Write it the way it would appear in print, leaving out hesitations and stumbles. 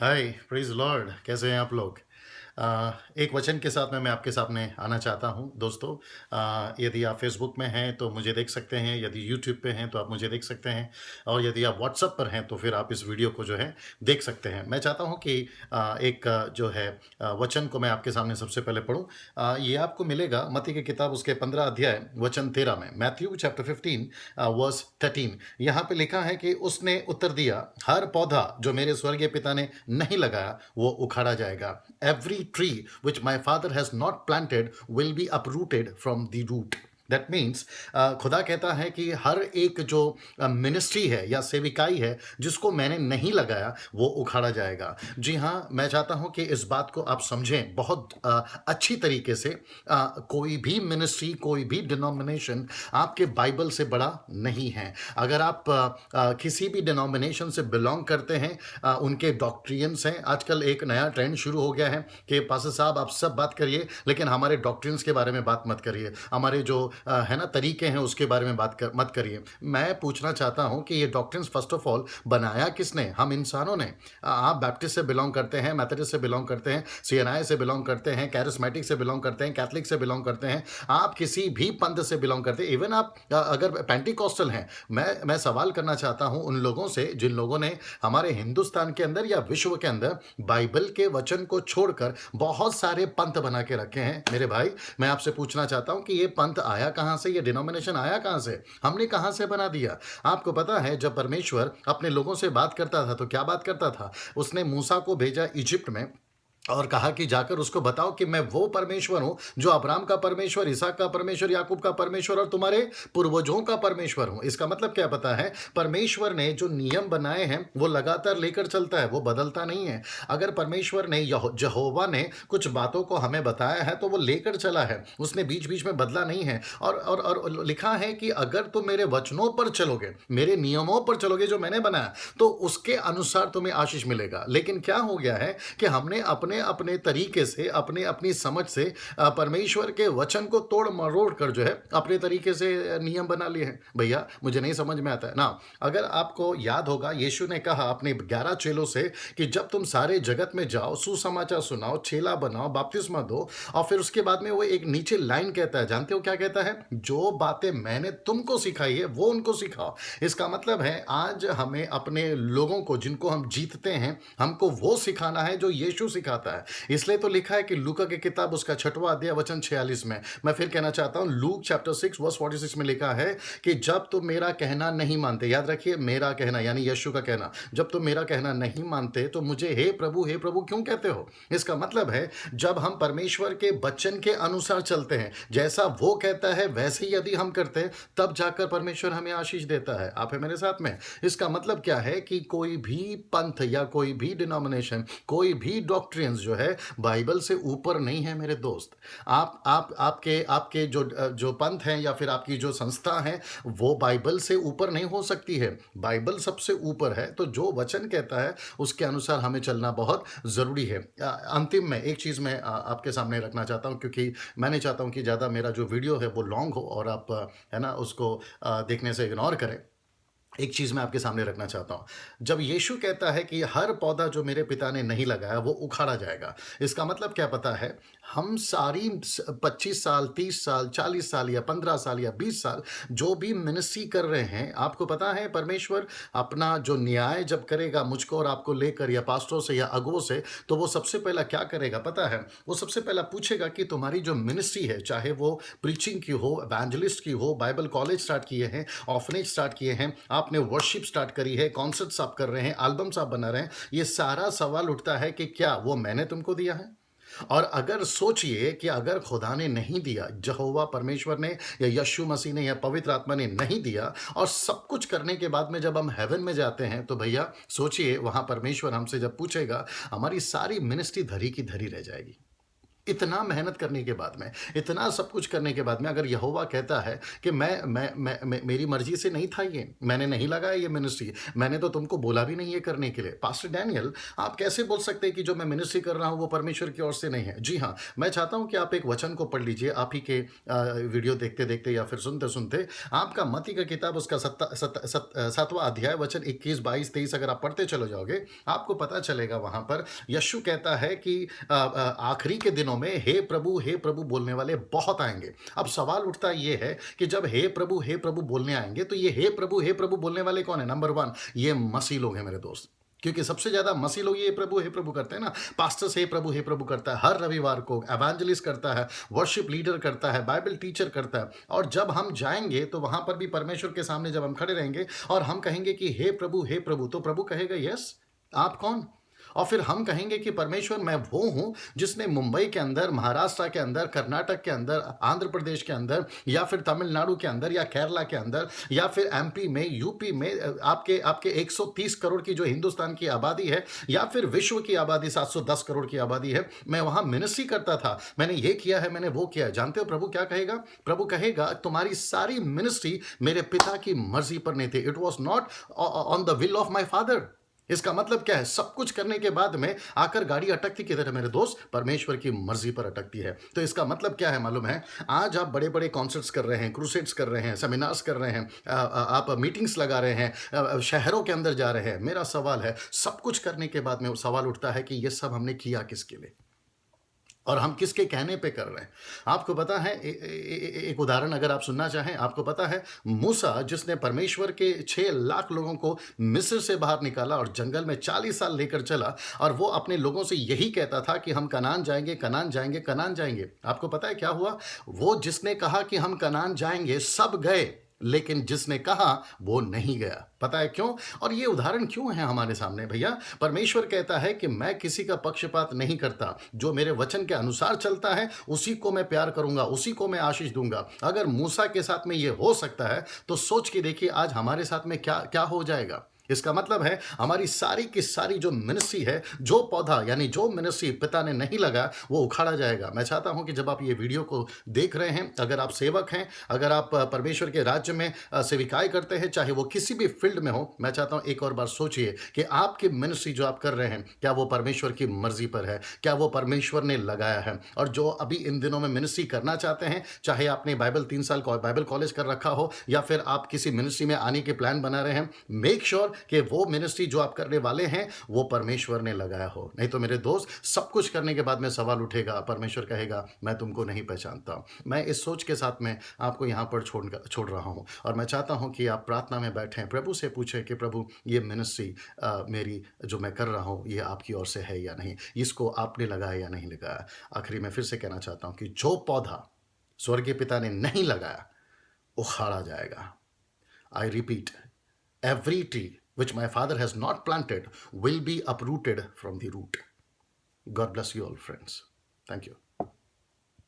हाय praise Lord, कैसे हैं आप लोग। एक वचन के साथ में मैं आपके सामने आना चाहता हूं दोस्तों। यदि आप फेसबुक में हैं तो मुझे देख सकते हैं, यदि यूट्यूब पे हैं तो आप मुझे देख सकते हैं, और यदि आप व्हाट्सएप पर हैं तो फिर आप इस वीडियो को जो है देख सकते हैं। मैं चाहता हूं कि एक जो है वचन को मैं आपके सामने सबसे पहले पढूं। ये आपको मिलेगा मत्ती की किताब उसके 15 अध्याय वचन 13 में, मैथ्यू चैप्टर 15 वर्स 13। यहाँ पे लिखा है कि उसने उत्तर दिया, हर पौधा जो मेरे स्वर्गीय पिता ने नहीं लगाया वो उखाड़ा जाएगा। Every tree which my father has not planted will be uprooted from the root. That means खुदा कहता है कि हर एक जो मिनिस्ट्री है या सेविकाई है जिसको मैंने नहीं लगाया वो उखाड़ा जाएगा। जी हाँ, मैं चाहता हूँ कि इस बात को आप समझें बहुत अच्छी तरीके से। कोई भी मिनिस्ट्री, कोई भी डिनोमिनेशन आपके बाइबल से बड़ा नहीं है। अगर आप किसी भी डिनोमिनेशन से बिलोंग करते हैं, उनके डॉक्ट्रियंस हैं। आजकल एक नया ट्रेंड शुरू हो गया है कि पास्टर साहब आप सब बात करिए लेकिन हमारे डॉक्ट्रिन्स के बारे में बात मत करिए, हमारे जो है ना तरीके हैं उसके बारे में मत करिए। मैं पूछना चाहता हूं कि ये डॉक्ट्रिन्स फर्स्ट ऑफ ऑल बनाया किसने? हम इंसानों ने। आप बैप्टिस्ट से बिलोंग करते हैं, मेथोडिस्ट से बिलोंग करते हैं, सीएनआई से बिलोंग करते हैं, कैरिस्मेटिक से बिलोंग करते हैं, कैथलिक से बिलोंग करते हैं, आप किसी भी पंथ से बिलोंग करते हैं, इवन आप अगर पेंटिकॉस्टल हैं। मैं सवाल करना चाहता हूं उन लोगों से जिन लोगों ने हमारे हिंदुस्तान के अंदर या विश्व के अंदर बाइबल के वचन को छोड़कर बहुत सारे पंथ बना के रखे हैं। मेरे भाई, मैं आपसे पूछना चाहता हूं कि ये पंथ आया कहां से, ये डिनोमिनेशन आया कहां से, हमने कहां से बना दिया? आपको पता है जब परमेश्वर अपने लोगों से बात करता था तो क्या बात करता था? उसने मूसा को भेजा इजिप्ट में और कहा कि जाकर उसको बताओ कि मैं वो परमेश्वर हूं जो अब्राहम का परमेश्वर, इसहाक का परमेश्वर, याकूब का परमेश्वर और तुम्हारे पूर्वजों का परमेश्वर हूं। इसका मतलब क्या पता है? परमेश्वर ने जो नियम बनाए हैं वो लगातार लेकर चलता है, वो बदलता नहीं है। अगर परमेश्वर ने यहोवा ने कुछ बातों को हमें बताया है तो वो लेकर चला है, उसने बीच बीच में बदला नहीं है। और लिखा है कि अगर तुम मेरे वचनों पर चलोगे, मेरे नियमों पर चलोगे जो मैंने बनाया, तो उसके अनुसार तुम्हें आशीष मिलेगा। लेकिन क्या हो गया है कि हमने अपने अपने तरीके से, अपने अपनी समझ से परमेश्वर के वचन को तोड़ मरोड़ कर जो है अपने तरीके से नियम बना लिए हैं। भैया मुझे नहीं समझ में आता है ना। अगर आपको याद होगा, यीशु ने कहा अपने 11 चेलों से कि जब तुम सारे जगत में जाओ, सुसमाचार सुनाओ, चेला बनाओ, बपतिस्मा दो, और फिर उसके बाद में वो एक नीचे लाइन कहता है, जानते हो क्या कहता है? जो बातें मैंने तुमको सिखाई है वो उनको सिखाओ। इसका मतलब है आज हमें अपने लोगों को, जिनको हम जीतते हैं, हमको वो सिखाना है जो यीशु सिखाता है। इसलिए तो लिखा है कि लूका की किताब उसका 6वां अध्याय वचन 46 में, मैं फिर कहना चाहता हूं, लूक चैप्टर 6 वर्स 46 में लिखा है कि जब तुम मेरा कहना नहीं मानते, याद रखिए मेरा कहना यानी यीशु का कहना, जब तुम मेरा कहना नहीं मानते तो मुझे हे प्रभु क्यों कहते हो? इसका मतलब है जब हम परमेश्वर के वचन के अनुसार चलते हैं, जैसा वो कहता है वैसे ही यदि हम करते हैं, तब जाकर परमेश्वर हमें आशीष देता है। आप है मेरे साथ में? इसका मतलब क्या है कि कोई भी पंथ या कोई भी डिनोमिनेशन, कोई भी डॉक्ट्रिन्स जो है बाइबल से ऊपर नहीं है मेरे दोस्त। आप आपके आपके जो पंथ हैं या फिर आपकी जो संस्था है वो बाइबल से ऊपर नहीं हो सकती है। बाइबल सबसे ऊपर है, तो जो वचन कहता है उसके अनुसार हमें चलना बहुत ज़रूरी है। अंतिम में एक चीज़ मैं आपके सामने रखना चाहता हूँ, क्योंकि मैं नहीं चाहता हूँ कि ज़्यादा मेरा जो वीडियो है वो लॉन्ग हो और आप है ना उसको देखने से इग्नोर करें। एक चीज़ मैं आपके सामने रखना चाहता हूँ। जब यीशु कहता है कि हर पौधा जो मेरे पिता ने नहीं लगाया वो उखाड़ा जाएगा, इसका मतलब क्या पता है? हम सारी 25 साल, 30 साल, 40 साल या 15 साल या 20 साल जो भी मिनिस्ट्री कर रहे हैं, आपको पता है परमेश्वर अपना जो न्याय जब करेगा मुझको और आपको लेकर, या पास्टरों से या अगुवों से, तो वो सबसे पहला क्या करेगा पता है? वो सबसे पहला पूछेगा कि तुम्हारी जो मिनिस्ट्री है, चाहे वो प्रीचिंग की हो, एवेंजलिस्ट की हो, बाइबल कॉलेज स्टार्ट किए हैं, ऑर्फनेज स्टार्ट किए हैं, आपने वर्शिप स्टार्ट करी है, कॉन्सर्ट्स आप कर रहे हैं, एल्बम्स आप बना रहे हैं, ये सारा सवाल उठता है कि क्या वो मैंने तुमको दिया है? और अगर सोचिए कि अगर खुदा ने नहीं दिया, यहोवा परमेश्वर ने या यीशु मसीह ने या पवित्र आत्मा ने नहीं दिया, और सब कुछ करने के बाद में जब हम हेवन में जाते हैं तो भैया सोचिए वहां परमेश्वर हमसे जब पूछेगा, हमारी सारी मिनिस्ट्री धरी की धरी रह जाएगी। इतना मेहनत करने के बाद में, इतना सब कुछ करने के बाद में अगर यहोवा कहता है कि मैं मेरी मर्ज़ी से नहीं था ये, मैंने नहीं लगाया ये मिनिस्ट्री, मैंने तो तुमको बोला भी नहीं ये करने के लिए। पास्टर डैनियल, आप कैसे बोल सकते हैं कि जो मैं मिनिस्ट्री कर रहा हूँ वो परमेश्वर की ओर से नहीं है? जी हाँ, मैं चाहता हूँ कि आप एक वचन को पढ़ लीजिए, आप ही के वीडियो देखते-देखते या फिर सुनते-सुनते, आपका मत्ती का किताब उसका 7वाँ अध्याय वचन 21, 22, 23 अगर आप पढ़ते चले जाओगे, आपको पता चलेगा वहाँ पर यीशु कहता है कि आखिरी के दिनों में हे प्रभु बोलने वाले बहुत आएंगे। अब सवाल उठता ये है कि जब हे प्रभु बोलने आएंगे तो ये हे प्रभु बोलने वाले कौन है? नंबर वन, ये मसीह लोग हैं मेरे दोस्त। क्योंकि सबसे ज्यादा मसीह लोग ये हे प्रभु करते हैं ना। पास्टर्स हे प्रभु करता है हर रविवार को, एवेंजलिस्ट करता है, वर्शिप लीडर करता है, बाइबल टीचर करता है। और जब हम जाएंगे तो वहां पर भी परमेश्वर के सामने जब हम खड़े रहेंगे और हम कहेंगे कि हे प्रभु, तो प्रभु कहेगा यस, आप कौन? और फिर हम कहेंगे कि परमेश्वर मैं वो हूं जिसने मुंबई के अंदर, महाराष्ट्र के अंदर, कर्नाटक के अंदर, आंध्र प्रदेश के अंदर या फिर तमिलनाडु के अंदर या केरला के अंदर या फिर एमपी में, यूपी में, आपके आपके 130 करोड़ की जो हिंदुस्तान की आबादी है या फिर विश्व की आबादी 710 करोड़ की आबादी है, मैं वहां मिनिस्ट्री करता था, मैंने ये किया है, मैंने वो किया है। जानते हो प्रभु क्या कहेगा? प्रभु कहेगा तुम्हारी सारी मिनिस्ट्री मेरे पिता की मर्जी पर नहीं थी। It was not on the will of my father. इसका मतलब क्या है? सब कुछ करने के बाद में आकर गाड़ी अटकती किधर है मेरे दोस्त? परमेश्वर की मर्जी पर अटकती है। तो इसका मतलब क्या है मालूम है? आज आप बड़े बड़े कॉन्सर्ट्स कर रहे हैं, क्रूसेड्स कर रहे हैं, सेमिनार्स कर रहे हैं, आप मीटिंग्स लगा रहे हैं, शहरों के अंदर जा रहे हैं। मेरा सवाल है, सब कुछ करने के बाद में सवाल उठता है कि ये सब हमने किया किसके लिए और हम किसके कहने पे कर रहे हैं? आपको पता है, एक उदाहरण अगर आप सुनना चाहें, आपको पता है मूसा जिसने परमेश्वर के 6 लाख लोगों को मिस्र से बाहर निकाला और जंगल में 40 साल लेकर चला और वो अपने लोगों से यही कहता था कि हम कनान जाएंगे, कनान जाएंगे, कनान जाएंगे। आपको पता है क्या हुआ? वो जिसने कहा कि हम कनान जाएंगे सब गए, लेकिन जिसने कहा वो नहीं गया। पता है क्यों? और ये उदाहरण क्यों है हमारे सामने भैया? परमेश्वर कहता है कि मैं किसी का पक्षपात नहीं करता, जो मेरे वचन के अनुसार चलता है उसी को मैं प्यार करूंगा, उसी को मैं आशीष दूंगा। अगर मूसा के साथ में ये हो सकता है तो सोच के देखिए आज हमारे साथ में क्या क्या हो जाएगा। इसका मतलब है हमारी सारी की सारी जो मिनिस्ट्री है, जो पौधा यानी जो मिनिस्ट्री पिता ने नहीं लगा, वो उखाड़ा जाएगा। मैं चाहता हूं कि जब आप ये वीडियो को देख रहे हैं, अगर आप सेवक हैं, अगर आप परमेश्वर के राज्य में सेविकाई करते हैं, चाहे वो किसी भी फील्ड में हो, मैं चाहता हूं एक और बार सोचिए कि आपकी मिनिस्ट्री जो आप कर रहे हैं, क्या वो परमेश्वर की मर्जी पर है? क्या वो परमेश्वर ने लगाया है? और जो अभी इन दिनों में मिनिस्ट्री करना चाहते हैं, चाहे आपने बाइबल 3 साल बाइबल कॉलेज कर रखा हो या फिर आप किसी मिनिस्ट्री में आने के प्लान बना रहे हैं, मेक श्योर कि वो मिनिस्ट्री जो आप करने वाले हैं वो परमेश्वर ने लगाया हो। नहीं तो मेरे दोस्त, सब कुछ करने के बाद में सवाल उठेगा, परमेश्वर कहेगा मैं तुमको नहीं पहचानता। मैं इस सोच के साथ में आपको यहाँ पर छोड़ रहा हूँ और मैं चाहता हूँ कि आप प्रार्थना में बैठें, प्रभु से पूछें कि प्रभु ये मिनिस्ट्री मेरी जो मैं कर रहा हूँ ये आपकी ओर से है या नहीं, इसको आपने लगाया या नहीं लगाया। आखिरी में फिर से कहना चाहता हूँ कि जो पौधा स्वर्गीय पिता ने नहीं लगाया उखाड़ा जाएगा। I repeat, every tree which my father has not planted will be uprooted from the root. God bless you all, friends. Thank you.